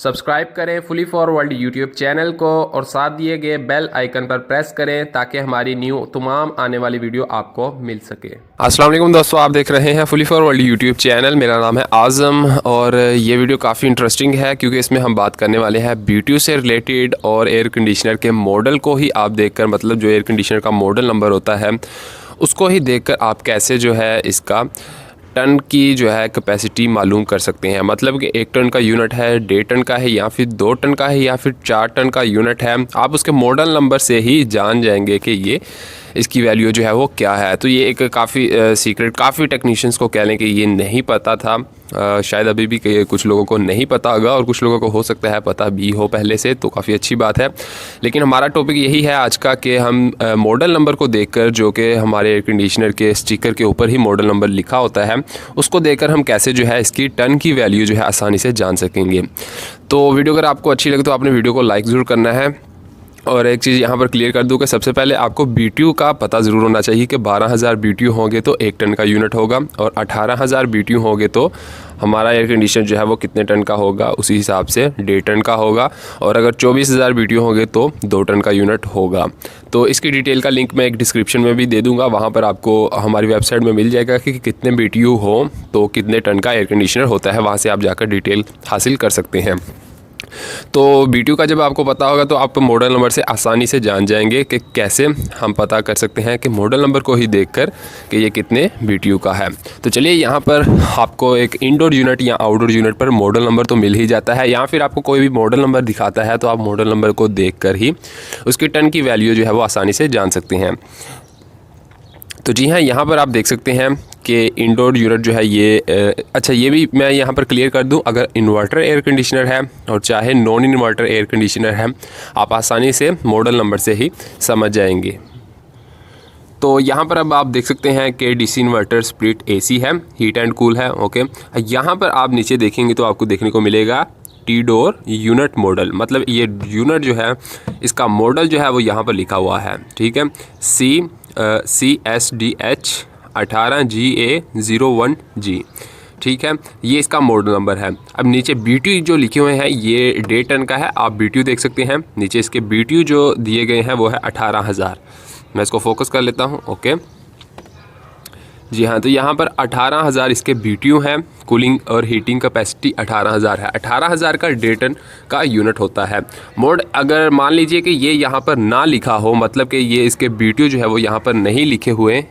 Subscribe करें fully for world YouTube channel को और साथ दिए गए बेल आइकन पर प्रेस करें ताकि हमारी न्यू तमाम आने वाली वीडियो आपको मिल सके। अस्सलाम वालेकुम दोस्तों, आप देख रहे हैं fully for world YouTube channel. मेरा नाम है आज़म और ये वीडियो काफ़ी इंटरेस्टिंग है क्योंकि इसमें हम बात करने वाले हैं BTU से रिलेटेड और एयर कंडीशनर के मॉडल को ही आप देखकर, मतलब जो एयर कंडीशनर का मॉडल नंबर होता है उसको ही देखकर आप कैसे जो है इसका टन की जो है कैपेसिटी मालूम कर सकते हैं। मतलब कि 1 टन का यूनिट है, 1.5 टन का है या फिर 2 टन का है या फिर 4 टन का यूनिट है, आप उसके मॉडल नंबर से ही जान जाएंगे कि ये इसकी वैल्यू जो है वो क्या है। तो ये एक काफ़ी सीक्रेट, काफ़ी टेक्नीशियंस को कह लें कि ये नहीं पता था, शायद अभी भी कुछ लोगों को नहीं पता होगा और कुछ लोगों को हो सकता है पता भी हो पहले से, तो काफ़ी अच्छी बात है। लेकिन हमारा टॉपिक यही है आज का कि हम मॉडल नंबर को देखकर, जो कि हमारे एयर कंडीशनर के स्टिकर के ऊपर ही मॉडल नंबर लिखा होता है, उसको देखकर हम कैसे जो है इसकी टन की वैल्यू जो है आसानी से जान सकेंगे। तो वीडियो अगर आपको अच्छी लगे तो आपने वीडियो को लाइक ज़रूर करना है। और एक चीज़ यहाँ पर क्लियर कर दूँ कि सबसे पहले आपको BTU का पता ज़रूर होना चाहिए कि 12,000 BTU होंगे तो 1 टन का यूनिट होगा, और 18,000 BTU होंगे तो हमारा एयर कंडीशनर जो है वो कितने टन का होगा, उसी हिसाब से 1.5 टन का होगा। और अगर 24,000 BTU होंगे तो 2 टन का यूनिट होगा। तो इसकी डिटेल का लिंक मैं एक डिस्क्रिप्शन में भी दे दूँगा, वहाँ पर आपको हमारी वेबसाइट में मिल जाएगा कि कितने BTU हो तो कितने टन का एयर कंडीशनर होता है, वहाँ से आप जाकर डिटेल हासिल कर सकते हैं। तो BTU का जब आपको पता होगा तो आप मॉडल नंबर से आसानी से जान जाएंगे कि कैसे हम पता कर सकते हैं कि मॉडल नंबर को ही देखकर कि ये कितने BTU का है। तो चलिए, यहाँ पर आपको एक इंडोर यूनिट या आउटडोर यूनिट पर मॉडल नंबर तो मिल ही जाता है, या फिर आपको कोई भी मॉडल नंबर दिखाता है तो आप मॉडल नंबर को देखकर ही उसकी टन की वैल्यू जो है वो आसानी से जान सकते हैं। तो जी हाँ, यहाँ पर आप देख सकते हैं कि इंडोर यूनिट जो है ये अच्छा, ये भी मैं यहाँ पर क्लियर कर दूँ, अगर इन्वर्टर एयर कंडीशनर है और चाहे नॉन इन्वर्टर एयर कंडीशनर है, आप आसानी से मॉडल नंबर से ही समझ जाएंगे। तो यहाँ पर अब आप देख सकते हैं कि DC इन्वर्टर स्प्लिट AC है, हीट एंड कूल है। ओके, यहाँ पर आप नीचे देखेंगे तो आपको देखने को मिलेगा T-डोर यूनिट मॉडल, मतलब ये यूनिट जो है इसका मॉडल जो है वो यहाँ पर लिखा हुआ है, ठीक है, CSDH 18GA01G, ठीक है, ये इसका मॉडल नंबर है। अब नीचे BTU जो लिखे हुए हैं ये 1.5 टन का है, आप BTU देख सकते हैं। नीचे इसके BTU जो दिए गए हैं वो है 18,000। मैं इसको फोकस कर लेता हूँ। ओके जी हाँ, तो यहाँ पर 18,000 इसके BTU हैं। कूलिंग और हीटिंग कैपेसिटी 18,000 है। 18,000 का 1.5 टन का यूनिट होता है। मोड अगर मान लीजिए कि ये यहाँ पर ना लिखा हो, मतलब कि ये इसके BTU जो है वो यहाँ पर नहीं लिखे हुए,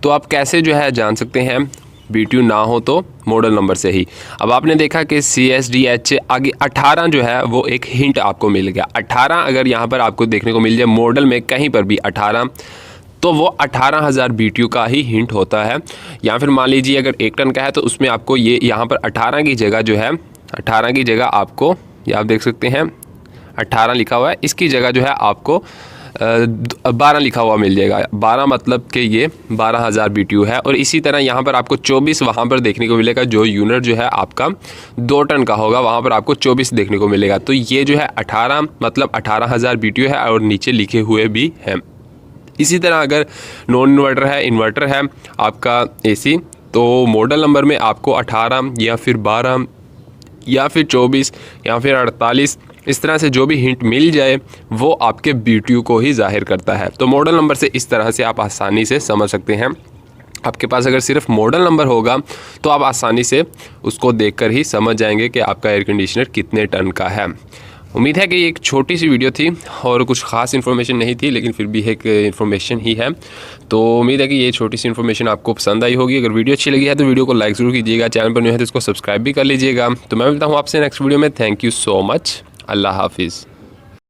तो आप कैसे जो है जान सकते हैं BTU ना हो तो मॉडल नंबर से ही। अब आपने देखा कि CSDH आगे 18 जो है वो एक हिंट आपको मिल गया। 18 अगर यहाँ पर आपको देखने को मिल जाए मॉडल में कहीं पर भी 18, तो वो 18,000 BTU का ही हिंट होता है। या फिर मान लीजिए अगर 1 टन का है तो उसमें आपको ये यहाँ पर 18 की जगह जो है, 18 की जगह आपको, ये आप देख सकते हैं 18 लिखा हुआ है, इसकी जगह जो है आपको 12 लिखा हुआ मिल जाएगा। 12 मतलब कि ये 12,000 BTU है। और इसी तरह यहाँ पर आपको 24 वहाँ पर देखने को मिलेगा, जो यूनिट जो है आपका 2 टन का होगा वहाँ पर आपको 24 देखने को मिलेगा। तो ये जो है 18 मतलब 18,000 BTU है और नीचे लिखे हुए भी हैं। इसी तरह अगर नॉन इन्वर्टर है, इन्वर्टर है आपका AC, तो मॉडल नंबर में आपको 18 या फिर 12 या फिर 24 या फिर 48, इस तरह से जो भी हिंट मिल जाए वो आपके BTU को ही जाहिर करता है। तो मॉडल नंबर से इस तरह से आप आसानी से समझ सकते हैं। आपके पास अगर सिर्फ मॉडल नंबर होगा तो आप आसानी से उसको देखकर ही समझ जाएंगे कि आपका एयर कंडीशनर कितने टन का है। उम्मीद है कि ये एक छोटी सी वीडियो थी और कुछ खास इन्फॉर्मेशन नहीं थी, लेकिन फिर भी एक इन्फॉर्मेशन ही है। तो उम्मीद है कि ये छोटी सी इन्फॉर्मेशन आपको पसंद आई होगी। अगर वीडियो अच्छी लगी है तो वीडियो को लाइक ज़रूर कीजिएगा, चैनल पर न्यू है तो इसको सब्सक्राइब भी कर लीजिएगा। तो मैं मिलता हूँ आपसे नेक्स्ट वीडियो में। Thank you so much. Allah हाफिज़।